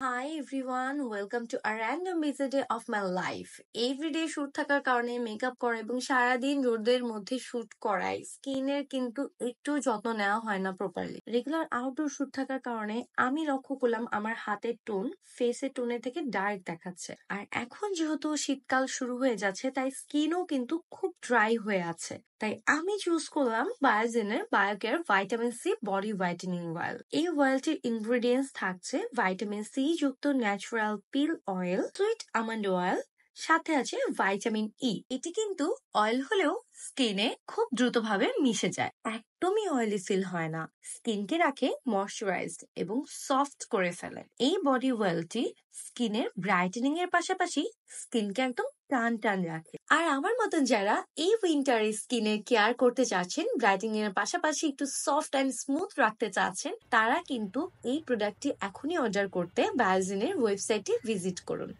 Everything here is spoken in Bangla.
High everyone, welcome to a random busy day of my life. Everyday shoot থাকার কারণে মেকআপ করা এবং সারাদিন রোদের মধ্যে শুট করায় স্কিনের কিন্তু একটু যত্ন নেওয়া হয় না প্রপারলি। রেগুলার আউটডোর শুট থাকার কারণে আমি লক্ষ্য করলাম আমার হাতের টোন ফেসের টোনের থেকে ডার্ক দেখাচ্ছে। আর এখন যেহেতু শীতকাল শুরু হয়ে যাচ্ছে তাই স্কিনও কিন্তু খুব ড্রাই হয়ে আছে। তাই আমি চুজ করলাম বায়োজেনের Biocare vitamin C body whitening oil. এই অয়েলটির ইনগ্রেডিয়েন্টস থাকছে ভাইটামিন সি যুক্ত natural peel oil, sweet almond oil, সাথে আছে ভাইটামিন ই। এটি কিন্তু অয়েল হলেও স্কিনে খুব দ্রুতভাবে মিশে যায়, একদমই অয়েলি ফিল হয় না, স্কিনকে রাখে ময়শ্চারাইজড এবং সফট করে ফেলে। এই বডি অয়েলটি স্কিনের ব্রাইটেনিং এর পাশাপাশি স্কিনকে একদম টান টান রাখে। আর আমার মতন যারা এই উইন্টারে স্কিনের কেয়ার করতে চাচ্ছেন, ব্রাইটেনিং এর পাশাপাশি একটু সফট অ্যান্ড স্মুথ রাখতে চাচ্ছেন, তারা কিন্তু এই প্রোডাক্টটি এখনই অর্ডার করতে বায়োজেনের ওয়েবসাইটে ভিজিট করুন।